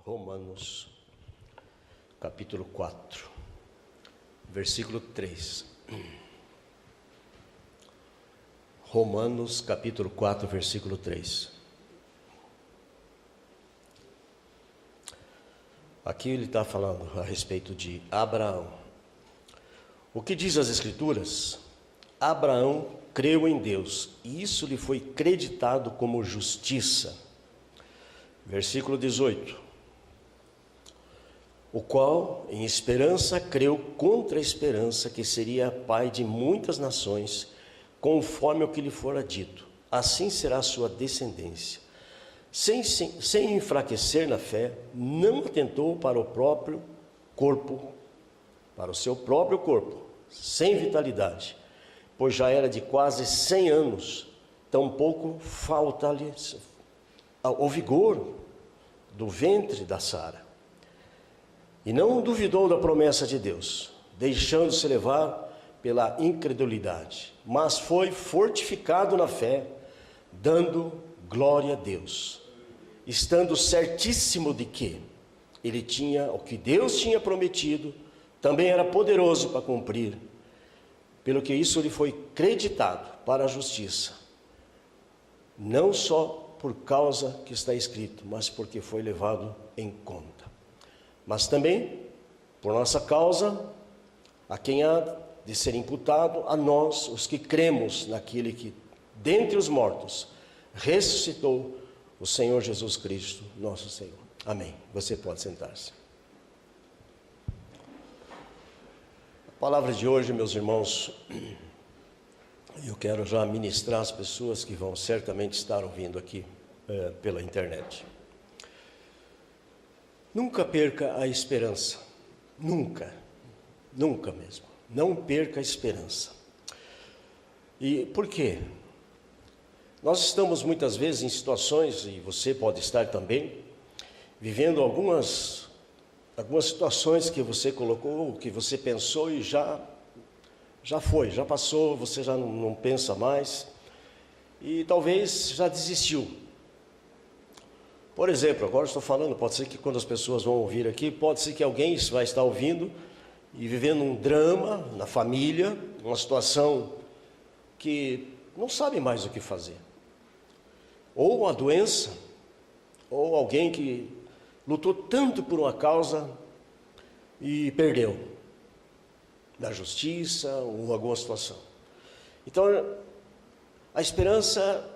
Romanos, capítulo 4, versículo 3. Romanos, capítulo 4, versículo 3. Aqui ele está falando a respeito de Abraão. O que diz as Escrituras? Abraão creu em Deus, e isso lhe foi creditado como justiça. Versículo 18. O qual, em esperança, creu contra a esperança que seria pai de muitas nações, conforme o que lhe fora dito. Assim será a sua descendência. Sem enfraquecer na fé, não atentou para o próprio corpo, para o seu próprio corpo, sem vitalidade, pois já era de quase 100 anos, tampouco falta-lhe o vigor do ventre da Sara. E não duvidou da promessa de Deus, deixando-se levar pela incredulidade, mas foi fortificado na fé, dando glória a Deus, estando certíssimo de que ele tinha o que Deus tinha prometido, também era poderoso para cumprir, pelo que isso lhe foi creditado para a justiça, não só por causa que está escrito, mas porque foi levado em conta. Mas também, por nossa causa, a quem há de ser imputado, a nós, os que cremos naquele que, dentre os mortos, ressuscitou o Senhor Jesus Cristo, nosso Senhor. Amém. Você pode sentar-se. A palavra de hoje, meus irmãos, eu quero já ministrar às pessoas que vão certamente estar ouvindo aqui pela internet. Nunca perca a esperança, nunca mesmo, não perca a esperança. E por quê? Nós estamos muitas vezes em situações, e você pode estar também, vivendo algumas situações que você colocou, que você pensou e já foi, já passou, você já não pensa mais, e talvez já desistiu. Por exemplo, agora estou falando, pode ser que quando as pessoas vão ouvir aqui, pode ser que alguém vai estar ouvindo e vivendo um drama na família, uma situação que não sabe mais o que fazer. Ou uma doença, ou alguém que lutou tanto por uma causa e perdeu, na justiça ou alguma situação. Então, a esperança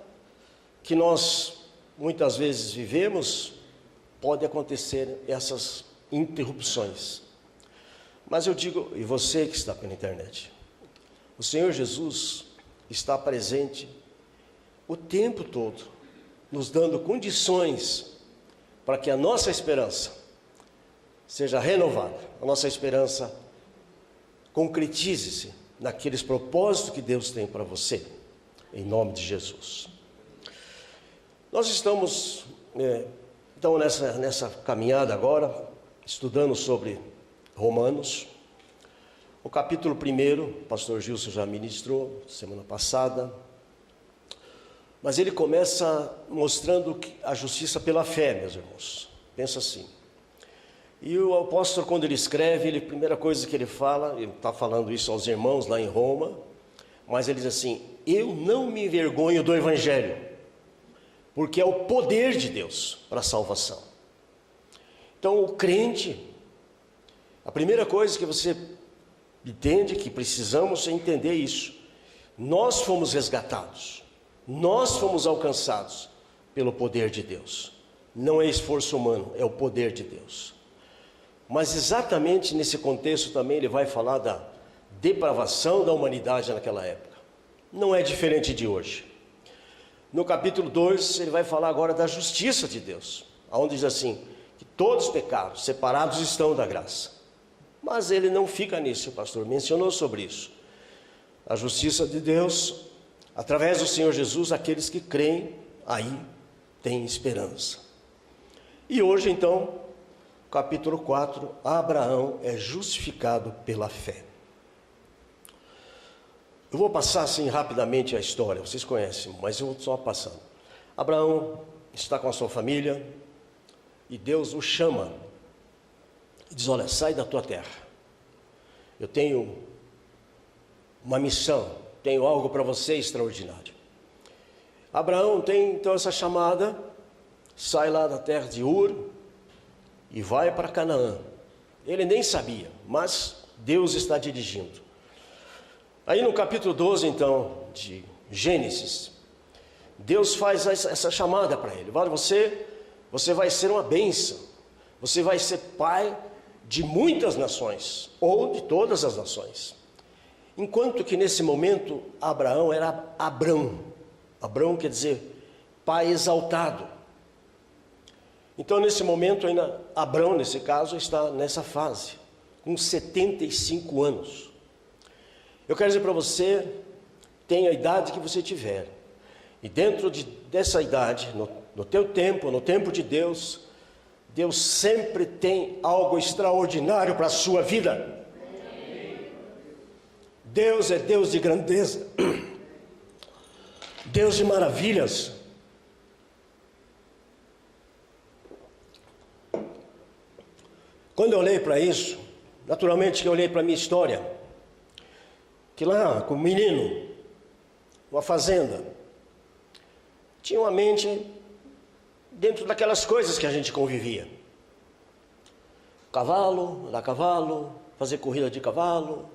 que nós muitas vezes vivemos, pode acontecer essas interrupções. Mas eu digo, e você que está pela internet, o Senhor Jesus está presente o tempo todo, nos dando condições para que a nossa esperança seja renovada, a nossa esperança concretize-se naqueles propósitos que Deus tem para você, em nome de Jesus. Nós estamos, então, nessa caminhada agora, estudando sobre Romanos. O capítulo 1, o pastor Gilson já ministrou semana passada, mas ele começa mostrando a justiça pela fé, meus irmãos. Pensa assim. E o apóstolo, quando ele escreve, a primeira coisa que ele fala, ele está falando isso aos irmãos lá em Roma, mas ele diz assim: eu não me envergonho do evangelho, porque é o poder de Deus para a salvação. Então, o crente, a primeira coisa que você entende, que precisamos entender isso: nós fomos resgatados, nós fomos alcançados pelo poder de Deus. Não é esforço humano, é o poder de Deus. Mas exatamente nesse contexto também ele vai falar da depravação da humanidade naquela época. Não é diferente de hoje. No capítulo 2, ele vai falar agora da justiça de Deus, onde diz assim, que todos os pecados separados estão da graça. Mas ele não fica nisso, o pastor mencionou sobre isso. A justiça de Deus, através do Senhor Jesus, aqueles que creem, aí têm esperança. E hoje, então, capítulo 4, Abraão é justificado pela fé. Eu vou passar assim rapidamente a história, vocês conhecem, mas eu vou só passando. Abraão está com a sua família, e Deus o chama e diz: olha, sai da tua terra, eu tenho uma missão, tenho algo para você extraordinário. Abraão tem então essa chamada, sai lá da terra de Ur e vai para Canaã. Ele nem sabia, mas Deus está dirigindo. Aí no capítulo 12 então de Gênesis, Deus faz essa chamada para ele: olha, você vai ser uma bênção, você vai ser pai de muitas nações, ou de todas as nações. Enquanto que nesse momento Abraão era Abrão. Abrão quer dizer pai exaltado. Então nesse momento ainda Abrão, nesse caso, está nessa fase, com 75 anos. Eu quero dizer para você, tenha a idade que você tiver, e dentro dessa idade, no teu tempo, no tempo de Deus, Deus sempre tem algo extraordinário para a sua vida. Deus é Deus de grandeza, Deus de maravilhas. Quando eu olhei para isso, naturalmente que eu olhei para a minha história, que lá, como menino, uma fazenda, tinha uma mente dentro daquelas coisas que a gente convivia. Cavalo, dar cavalo, fazer corrida de cavalo,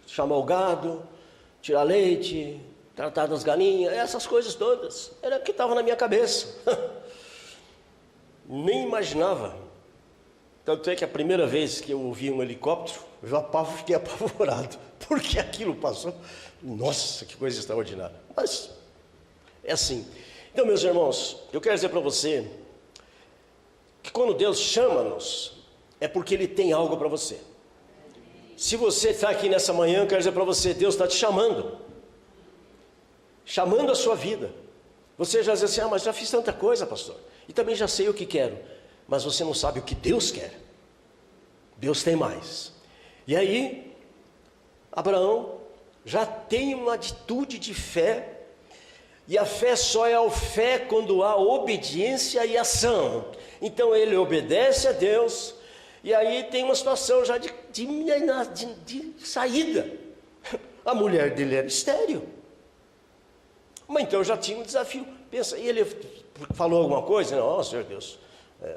chamar o gado, tirar leite, tratar das galinhas, essas coisas todas, era o que estava na minha cabeça. Nem imaginava. Tanto é que a primeira vez que eu ouvi um helicóptero, eu fiquei apavorado, porque aquilo passou. Nossa, que coisa extraordinária. Mas é assim. Então, meus irmãos, eu quero dizer para você que quando Deus chama-nos, é porque Ele tem algo para você. Se você está aqui nessa manhã, eu quero dizer para você, Deus está te chamando a sua vida. Você já diz assim: mas já fiz tanta coisa, pastor, e também já sei o que quero. Mas você não sabe o que Deus quer. Deus tem mais. E aí, Abraão já tem uma atitude de fé, e a fé só é a fé quando há obediência e ação. Então ele obedece a Deus, e aí tem uma situação já de saída. A mulher dele era estéril, mas então já tinha um desafio. Pensa, e ele falou alguma coisa? Não, Senhor Deus,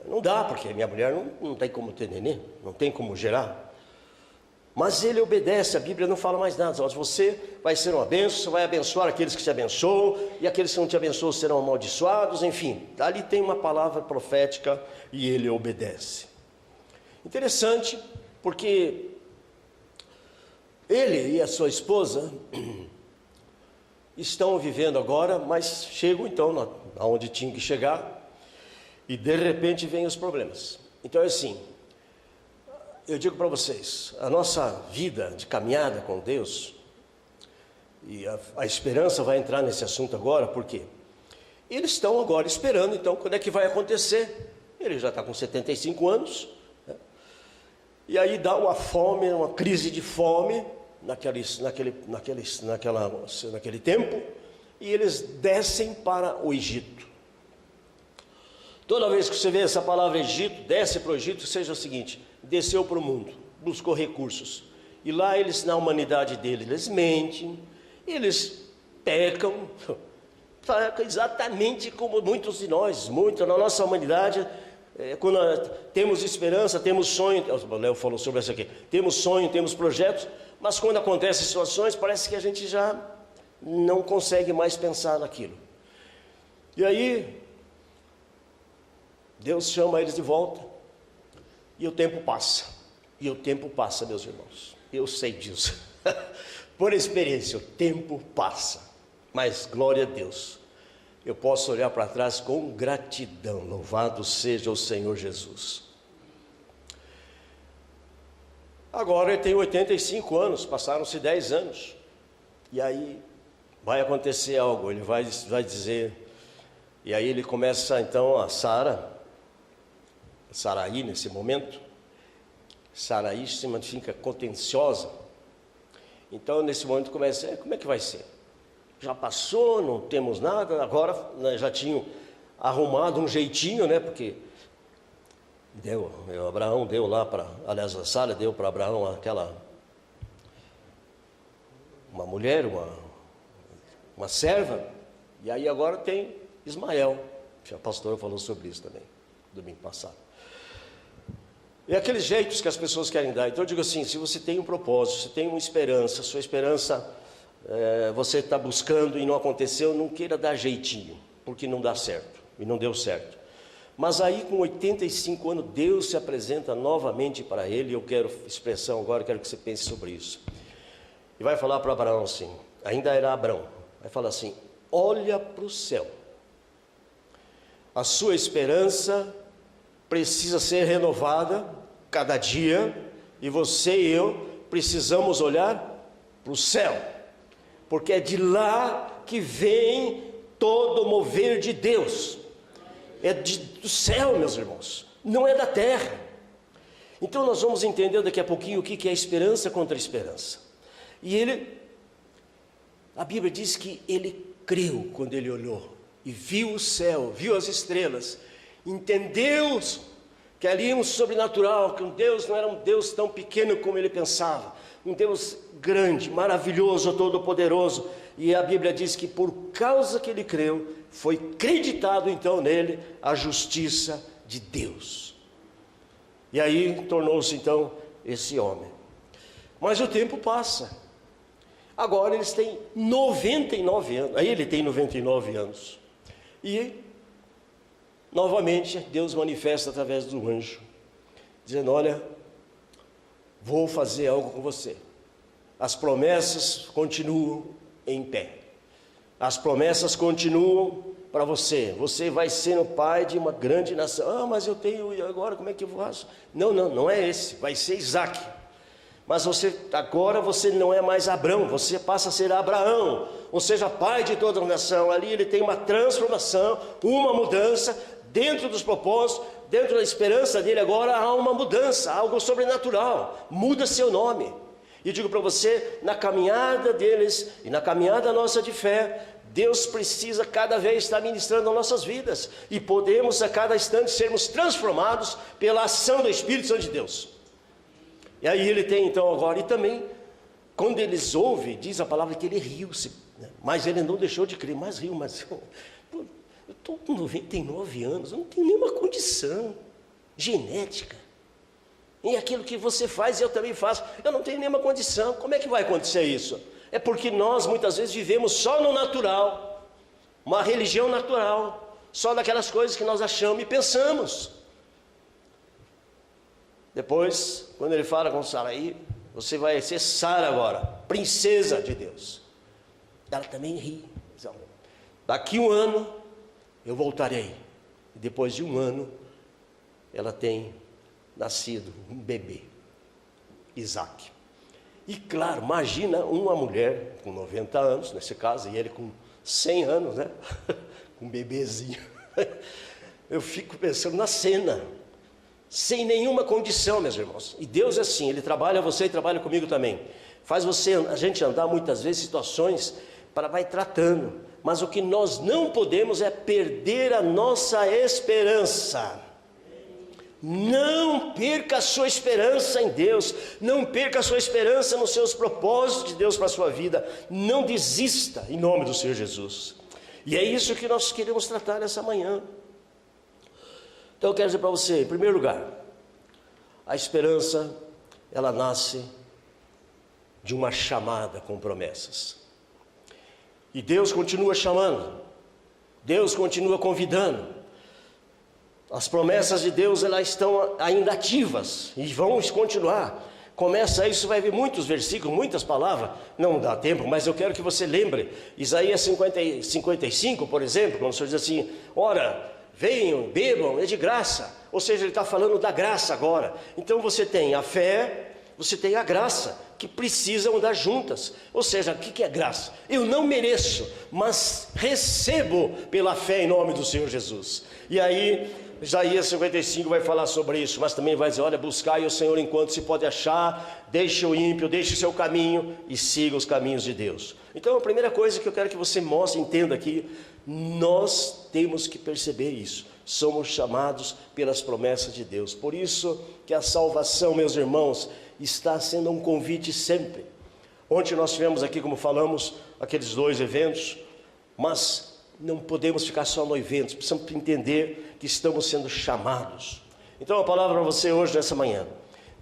não dá, porque minha mulher não tem como ter neném, não tem como gerar. Mas ele obedece, a Bíblia não fala mais nada. Você vai ser uma bênção, você vai abençoar aqueles que te abençoam, e aqueles que não te abençoam serão amaldiçoados, enfim. Ali tem uma palavra profética e ele obedece. Interessante, porque ele e a sua esposa estão vivendo agora, mas chegam então aonde tinham que chegar, e de repente vêm os problemas. Então é assim, eu digo para vocês, a nossa vida de caminhada com Deus, e a esperança vai entrar nesse assunto agora, porque eles estão agora esperando, então, quando é que vai acontecer? Ele já está com 75 anos, né? E aí dá uma fome, uma crise de fome, naquele tempo, e eles descem para o Egito. Toda vez que você vê essa palavra Egito, desce para o Egito, seja o seguinte: desceu para o mundo, buscou recursos, e lá eles, na humanidade deles, eles mentem, eles pecam, exatamente como muitos de nós, muito na nossa humanidade. Quando temos esperança, temos sonho, o Léo falou sobre isso aqui, temos sonho, temos projetos, mas quando acontecem situações, parece que a gente já não consegue mais pensar naquilo. E aí Deus chama eles de volta, e o tempo passa, meus irmãos, eu sei disso, por experiência, o tempo passa, mas glória a Deus, eu posso olhar para trás com gratidão, louvado seja o Senhor Jesus. Agora ele tem 85 anos, passaram-se 10 anos, e aí vai acontecer algo, ele vai dizer, e aí ele começa então a Saraí nesse momento, Saraí significa contenciosa, então nesse momento começa, como é que vai ser? Já passou, não temos nada, agora já tinham arrumado um jeitinho, né, porque Abraão deu lá para, aliás, a Sara deu para Abraão uma mulher, uma serva, e aí agora tem Ismael. A pastora falou sobre isso também, domingo passado. E aqueles jeitos que as pessoas querem dar. Então eu digo assim, se você tem um propósito, você tem uma esperança, sua esperança você está buscando e não aconteceu, não queira dar jeitinho, porque não dá certo, e não deu certo. Mas aí com 85 anos, Deus se apresenta novamente para ele, eu quero expressão agora, quero que você pense sobre isso. E vai falar para Abraão assim, ainda era Abraão, vai falar assim, olha para o céu. A sua esperança precisa ser renovada cada dia, e você e eu precisamos olhar para o céu, porque é de lá que vem todo o mover de Deus, é do céu, meus irmãos, não é da terra. Então nós vamos entender daqui a pouquinho o que é esperança contra esperança. E a Bíblia diz que ele creu quando ele olhou, e viu o céu, viu as estrelas, entendeu que ali um sobrenatural, que um Deus não era um Deus tão pequeno como ele pensava, um Deus grande, maravilhoso, todo-poderoso. E a Bíblia diz que por causa que ele creu, foi creditado então nele a justiça de Deus. E aí tornou-se então esse homem. Mas o tempo passa. Agora eles têm 99 anos. Aí ele tem 99 anos. E novamente Deus manifesta através do anjo, dizendo, olha, vou fazer algo com você. As promessas continuam em pé. As promessas continuam para você. Você vai ser o pai de uma grande nação. Ah, mas eu tenho, e agora como é que eu faço? Não é esse, vai ser Isaac. Mas agora você não é mais Abrão, você passa a ser Abraão, ou seja, pai de toda a nação. Ali ele tem uma transformação, uma mudança, dentro dos propósitos, dentro da esperança dele agora há uma mudança, algo sobrenatural, muda seu nome. E digo para você, na caminhada deles e na caminhada nossa de fé, Deus precisa cada vez estar ministrando nas nossas vidas, e podemos a cada instante sermos transformados pela ação do Espírito Santo de Deus. E aí ele tem então agora, e também, quando eles ouvem, diz a palavra que ele riu-se, né? Mas ele não deixou de crer, mas riu, eu estou com 99 anos, eu não tenho nenhuma condição genética, e aquilo que você faz eu também faço, eu não tenho nenhuma condição. Como é que vai acontecer isso? É porque nós muitas vezes vivemos só no natural, uma religião natural, só daquelas coisas que nós achamos e pensamos. Depois, quando ele fala com Saraí, você vai ser Sara agora, princesa de Deus. Ela também ri. Daqui um ano eu voltarei. E depois de um ano, ela tem nascido um bebê, Isaac. E claro, imagina uma mulher com 90 anos, nesse caso, e ele com 100 anos, né? Com um bebezinho. Eu fico pensando na cena, sem nenhuma condição, meus irmãos. E Deus é assim, Ele trabalha você e trabalha comigo também. Faz a gente andar muitas vezes situações, vai tratando. Mas o que nós não podemos é perder a nossa esperança. Não perca a sua esperança em Deus, não perca a sua esperança nos seus propósitos de Deus para a sua vida. Não desista, em nome do Senhor Jesus. E é isso que nós queremos tratar nessa manhã. Então eu quero dizer para você, em primeiro lugar, a esperança, ela nasce de uma chamada com promessas. E Deus continua chamando, Deus continua convidando. As promessas de Deus, elas estão ainda ativas e vão continuar. Começa isso, vai ver muitos versículos, muitas palavras, não dá tempo, mas eu quero que você lembre. Isaías 55, por exemplo, quando o Senhor diz assim, ora, venham, bebam, é de graça. Ou seja, ele está falando da graça agora. Então você tem a fé, você tem a graça, que precisam andar juntas. Ou seja, o que é graça? Eu não mereço, mas recebo pela fé em nome do Senhor Jesus. E aí, Isaías 55 vai falar sobre isso, mas também vai dizer, olha, buscai o Senhor enquanto se pode achar, deixe o ímpio, deixe o seu caminho e siga os caminhos de Deus. Então a primeira coisa que eu quero que você mostre, entenda aqui, nós temos que perceber isso. somos chamados pelas promessas de Deus. Por isso que a salvação, meus irmãos, está sendo um convite sempre. Ontem nós tivemos aqui, como falamos, aqueles 2 eventos, mas não podemos ficar só no evento, precisamos entender que estamos sendo chamados. Então a palavra para você hoje, nessa manhã: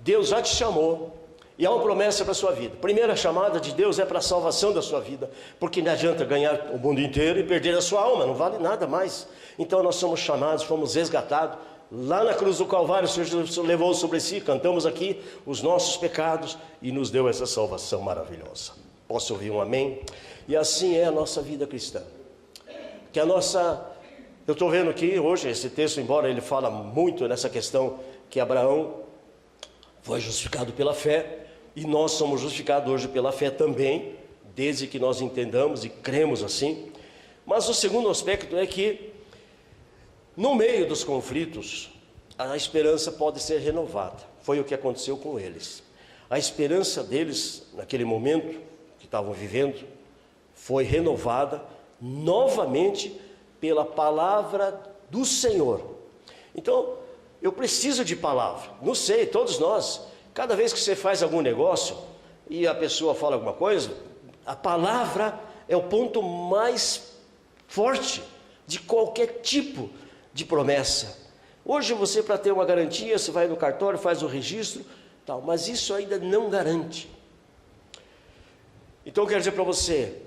Deus já te chamou, e há uma promessa para a sua vida. A primeira chamada de Deus é para a salvação da sua vida, porque não adianta ganhar o mundo inteiro e perder a sua alma, não vale nada mais. Então nós somos chamados, fomos resgatados. Lá na cruz do Calvário, o Senhor Jesus levou sobre si, cantamos aqui, os nossos pecados e nos deu essa salvação maravilhosa. Posso ouvir um amém? E assim é a nossa vida cristã. Que eu estou vendo aqui hoje, esse texto, embora ele fala muito nessa questão que Abraão foi justificado pela fé, e nós somos justificados hoje pela fé também, desde que nós entendamos e cremos assim. Mas o segundo aspecto é que, no meio dos conflitos, a esperança pode ser renovada. Foi o que aconteceu com eles. A esperança deles, naquele momento que estavam vivendo, foi renovada novamente pela palavra do Senhor. Então, eu preciso de palavra. Não sei, todos nós, cada vez que você faz algum negócio e a pessoa fala alguma coisa, a palavra é o ponto mais forte de qualquer tipo de promessa. Hoje você, para ter uma garantia, você vai no cartório, faz o registro, tal, mas isso ainda não garante. Então eu quero dizer para você,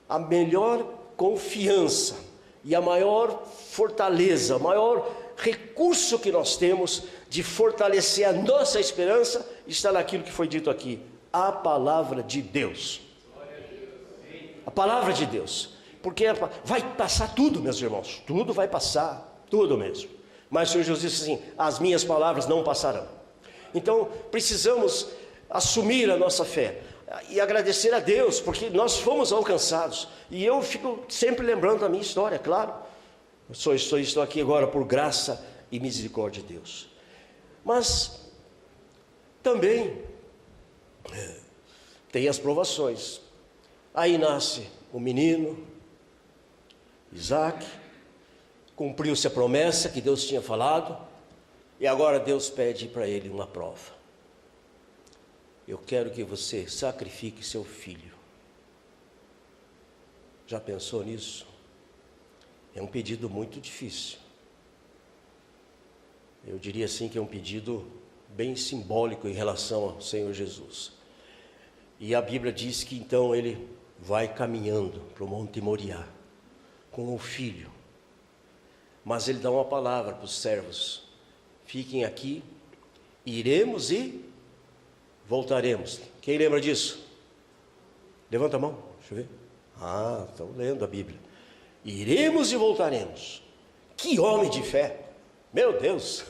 a melhor confiança e a maior fortaleza, o maior recurso que nós temos de fortalecer a nossa esperança está naquilo que foi dito aqui, a palavra de Deus. A palavra de Deus. Porque vai passar tudo, meus irmãos, tudo vai passar, tudo mesmo. Mas o Senhor Jesus disse assim: as minhas palavras não passarão. Então precisamos assumir a nossa fé e agradecer a Deus, porque nós fomos alcançados. E eu fico sempre lembrando da minha história, claro. Estou aqui agora por graça e misericórdia de Deus. Mas também tem as provações. Aí nasce o menino Isaac, cumpriu-se a promessa que Deus tinha falado, e agora Deus pede para ele uma prova. Eu quero que você sacrifique seu filho. Já pensou nisso? É um pedido muito difícil. Eu diria assim que é um pedido bem simbólico em relação ao Senhor Jesus. E a Bíblia diz que então ele vai caminhando para o Monte Moriá com o filho, mas ele dá uma palavra para os servos: fiquem aqui, iremos e voltaremos. Quem lembra disso? Levanta a mão, deixa eu ver. Estão lendo a Bíblia. Iremos e voltaremos. Que homem de fé, meu Deus.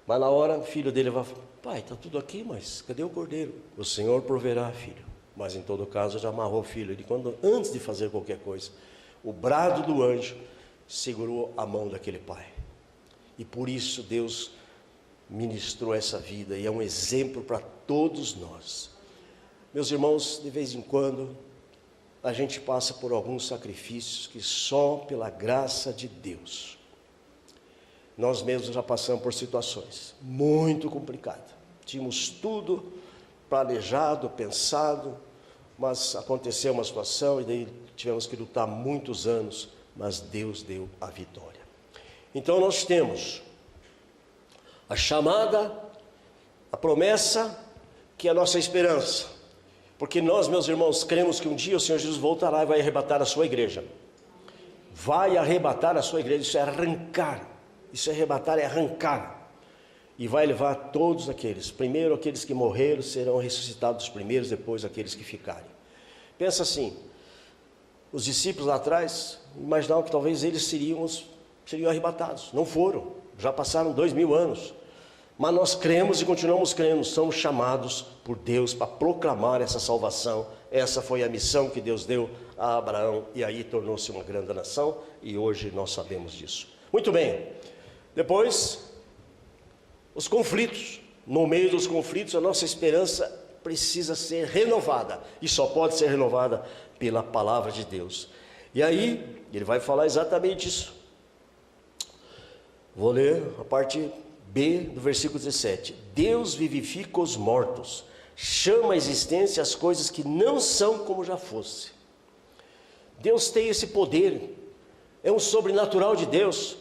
Mas na hora o filho dele vai: pai, está tudo aqui, mas cadê o cordeiro? O Senhor proverá, filho. Mas em todo caso já amarrou o filho. Ele, antes de fazer qualquer coisa, o brado do anjo segurou a mão daquele pai. E por isso Deus ministrou essa vida, e é um exemplo para todos nós. Meus irmãos, de vez em quando a gente passa por alguns sacrifícios que só pela graça de Deus. Nós mesmos já passamos por situações muito complicadas. Tínhamos tudo planejado, pensado, mas aconteceu uma situação e daí tivemos que lutar muitos anos, mas Deus deu a vitória. Então nós temos a chamada, a promessa, que é a nossa esperança. Porque nós, meus irmãos, cremos que um dia o Senhor Jesus voltará e vai arrebatar a sua igreja. Vai arrebatar a sua igreja, isso é arrancar. Isso é arrebatar, é arrancar. E vai levar todos aqueles. Primeiro aqueles que morreram serão ressuscitados primeiros, depois aqueles que ficarem. Pensa assim, os discípulos lá atrás imaginavam que talvez eles seriam arrebatados. Não foram, já passaram 2000 anos. Mas nós cremos e continuamos crendo, somos chamados por Deus para proclamar essa salvação. Essa foi a missão que Deus deu a Abraão, e aí tornou-se uma grande nação, e hoje nós sabemos disso. Muito bem, depois, os conflitos. No meio dos conflitos, a nossa esperança precisa ser renovada, e só pode ser renovada pela palavra de Deus. E aí, ele vai falar exatamente isso. Vou ler a parte B do versículo 17. Deus vivifica os mortos, chama à existência as coisas que não são como já fosse. Deus tem esse poder, é um sobrenatural de Deus.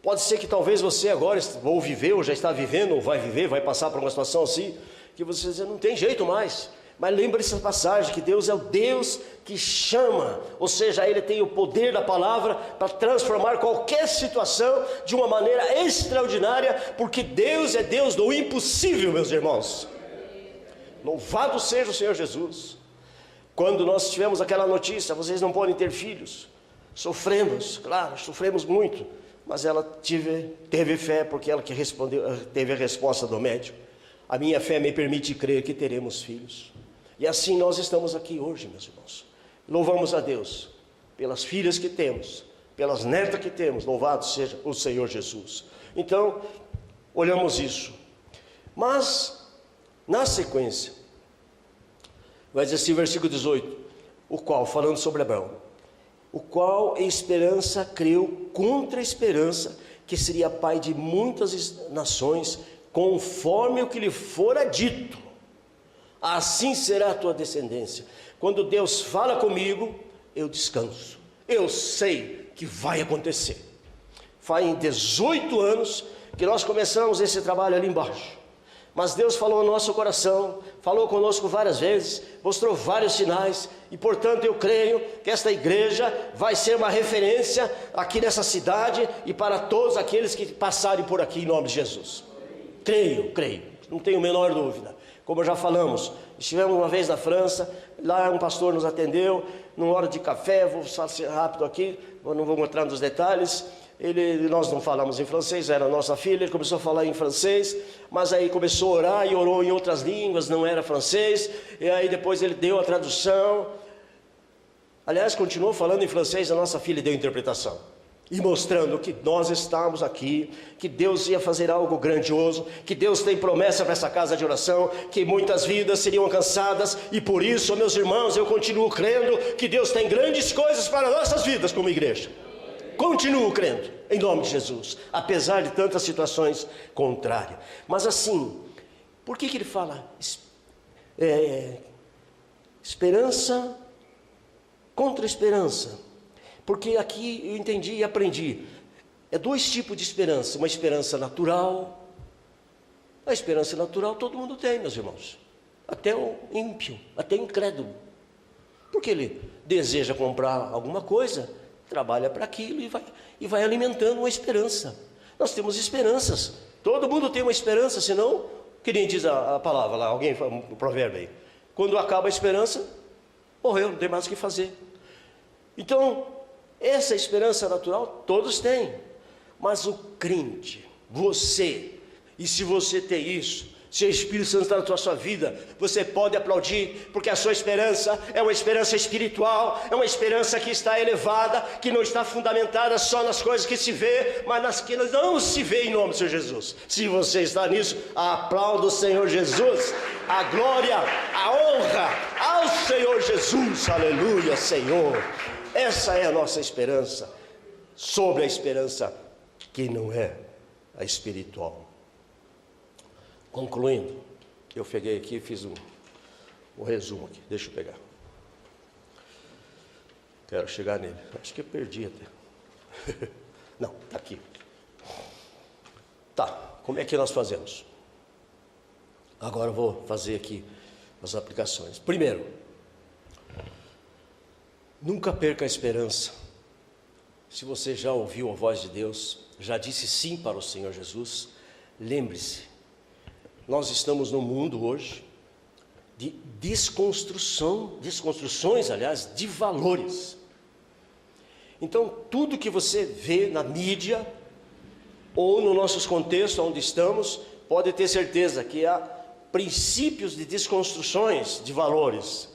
Pode ser que talvez você agora ou viveu, ou já está vivendo, ou vai viver, vai passar por uma situação assim, que você diz, não tem jeito mais. Mas lembre essa passagem, que Deus é o Deus que chama, ou seja, Ele tem o poder da palavra para transformar qualquer situação de uma maneira extraordinária, porque Deus é Deus do impossível, meus irmãos. Louvado seja o Senhor Jesus. Quando nós tivemos aquela notícia, vocês não podem ter filhos, sofremos, claro, sofremos muito, mas ela teve fé, porque ela que respondeu, teve a resposta do médico. A minha fé me permite crer que teremos filhos. E assim nós estamos aqui hoje, meus irmãos. Louvamos a Deus pelas filhas que temos, pelas netas que temos. Louvado seja o Senhor Jesus. Então, olhamos isso. Mas, na sequência, vai dizer assim, versículo 18, o qual, falando sobre Abraão, o qual em esperança creu contra a esperança, que seria pai de muitas nações, conforme o que lhe fora dito, assim será a tua descendência. Quando Deus fala comigo, eu descanso, eu sei que vai acontecer. Faz 18 anos que nós começamos esse trabalho ali embaixo, mas Deus falou no nosso coração, falou conosco várias vezes, mostrou vários sinais, e portanto eu creio que esta igreja vai ser uma referência aqui nessa cidade, e para todos aqueles que passarem por aqui em nome de Jesus. Creio, não tenho a menor dúvida. Como já falamos, estivemos uma vez na França, lá um pastor nos atendeu, numa hora de café, vou ser rápido aqui, não vou entrar nos detalhes, nós não falamos em francês, era a nossa filha, ele começou a falar em francês, mas aí começou a orar e orou em outras línguas, não era francês, e aí depois ele deu a tradução, aliás continuou falando em francês, a nossa filha deu a interpretação. E mostrando que nós estamos aqui, que Deus ia fazer algo grandioso, que Deus tem promessa para essa casa de oração, que muitas vidas seriam alcançadas, e por isso, meus irmãos, eu continuo crendo que Deus tem grandes coisas para nossas vidas como igreja. Continuo crendo, em nome de Jesus, apesar de tantas situações contrárias. Mas assim, por que ele fala esperança contra esperança? Porque aqui eu entendi e aprendi, é dois tipos de esperança, uma esperança natural. A esperança natural todo mundo tem, meus irmãos, até o ímpio, até o incrédulo, porque ele deseja comprar alguma coisa, trabalha para aquilo e vai alimentando uma esperança. Nós temos esperanças, todo mundo tem uma esperança, senão, que nem diz a palavra lá, alguém fala um provérbio aí, quando acaba a esperança, morreu, não tem mais o que fazer. Então, essa esperança natural todos têm, mas o crente, você, e se você tem isso, se o Espírito Santo está na sua vida, você pode aplaudir, porque a sua esperança é uma esperança espiritual, é uma esperança que está elevada, que não está fundamentada só nas coisas que se vê, mas nas que não se vê, em nome do Senhor Jesus. Se você está nisso, aplauda o Senhor Jesus, a glória, a honra ao Senhor Jesus, aleluia, Senhor. Essa é a nossa esperança, sobre a esperança que não é a espiritual. Concluindo, eu peguei aqui e fiz um resumo aqui, deixa eu pegar. Quero chegar nele, acho que eu perdi até. Não, está aqui. Tá, como é que nós fazemos? Agora eu vou fazer aqui as aplicações. Primeiro, nunca perca a esperança. Se você já ouviu a voz de Deus, já disse sim para o Senhor Jesus, lembre-se, nós estamos no mundo hoje de desconstruções, aliás, de valores. Então, tudo que você vê na mídia, ou no nossos contextos onde estamos, pode ter certeza que há princípios de desconstruções de valores.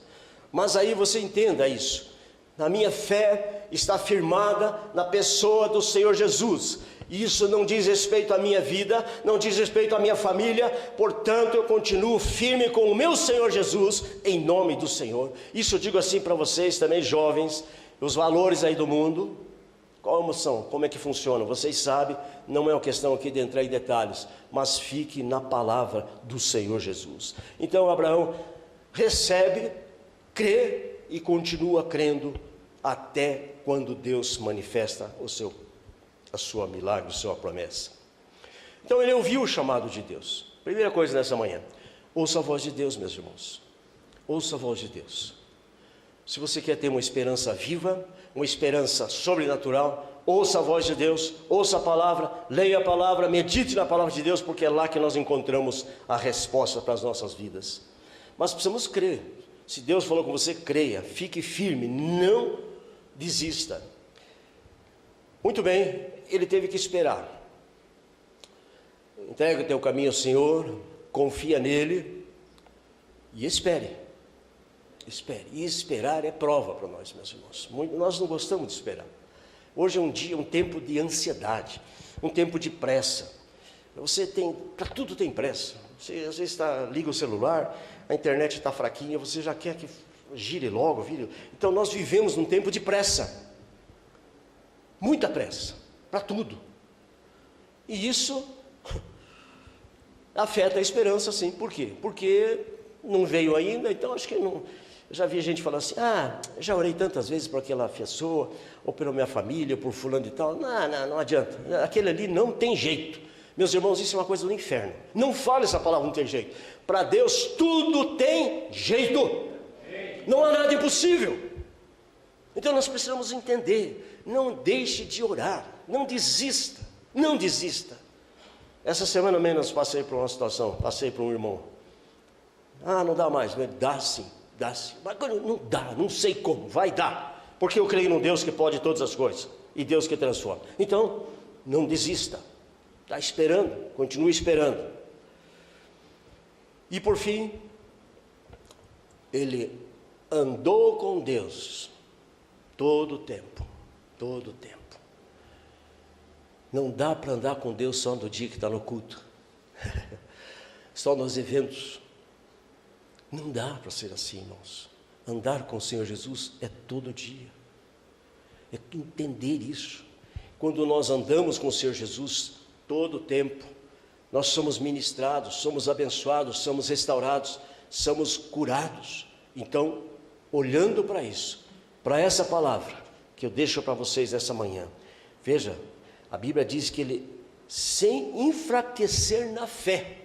Mas aí você entenda isso. A minha fé está firmada na pessoa do Senhor Jesus. Isso não diz respeito à minha vida, não diz respeito à minha família, portanto eu continuo firme com o meu Senhor Jesus, em nome do Senhor. Isso eu digo assim para vocês também, jovens, Os valores aí do mundo, como são? Como é que funcionam? Vocês sabem, não é uma questão aqui de entrar em detalhes, mas fique na palavra do Senhor Jesus. Então Abraão recebe, crê e continua crendo até quando Deus manifesta a sua milagre, a sua promessa. Então ele ouviu o chamado de Deus. Primeira coisa nessa manhã, ouça a voz de Deus, meus irmãos. Ouça a voz de Deus. Se você quer ter uma esperança viva, uma esperança sobrenatural, ouça a voz de Deus, ouça a palavra, leia a palavra, medite na palavra de Deus, porque é lá que nós encontramos a resposta para as nossas vidas. Mas precisamos crer. Se Deus falou com você, creia, fique firme, não desista. Muito bem, ele teve que esperar. Entrega o teu caminho ao Senhor, confia nele e espere. Espere. E esperar é prova para nós, meus irmãos. Nós não gostamos de esperar. Hoje é um tempo de ansiedade, um tempo de pressa. Para tudo tem pressa. Você às vezes liga o celular, a internet está fraquinha, você já quer que gire logo, vire. Então nós vivemos num tempo de pressa. Muita pressa, para tudo. E isso afeta a esperança, sim. Por quê? Porque não veio ainda, então acho que não. Eu já vi gente falar assim, já orei tantas vezes por aquela pessoa, ou pela minha família, ou por fulano e tal. Não adianta, aquele ali não tem jeito. Meus irmãos, isso é uma coisa do inferno. Não fale essa palavra, não tem jeito. Para Deus tudo tem jeito. Não há nada impossível. Então nós precisamos entender, não deixe de orar, não desista, não desista. Essa semana menos passei por uma situação, passei por um irmão. Não dá mais, dá sim. Mas não dá, não sei como, vai dar, porque eu creio num Deus que pode todas as coisas, e Deus que transforma. Então, não desista, está esperando, continue esperando. E por fim, ele andou com Deus, todo o tempo, todo o tempo. Não dá para andar com Deus só no dia que está no culto, só nos eventos. Não dá para ser assim, irmãos. Andar com o Senhor Jesus é todo dia. É entender isso. Quando nós andamos com o Senhor Jesus todo o tempo, nós somos ministrados, somos abençoados, somos restaurados, somos curados. Então, olhando para isso, para essa palavra que eu deixo para vocês essa manhã, veja, a Bíblia diz que ele, sem enfraquecer na fé,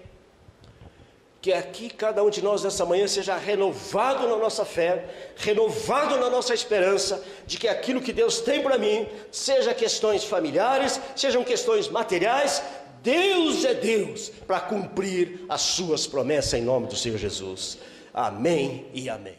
que aqui cada um de nós nessa manhã seja renovado na nossa fé, renovado na nossa esperança, de que aquilo que Deus tem para mim, seja questões familiares, sejam questões materiais, Deus é Deus para cumprir as suas promessas em nome do Senhor Jesus. Amém e amém.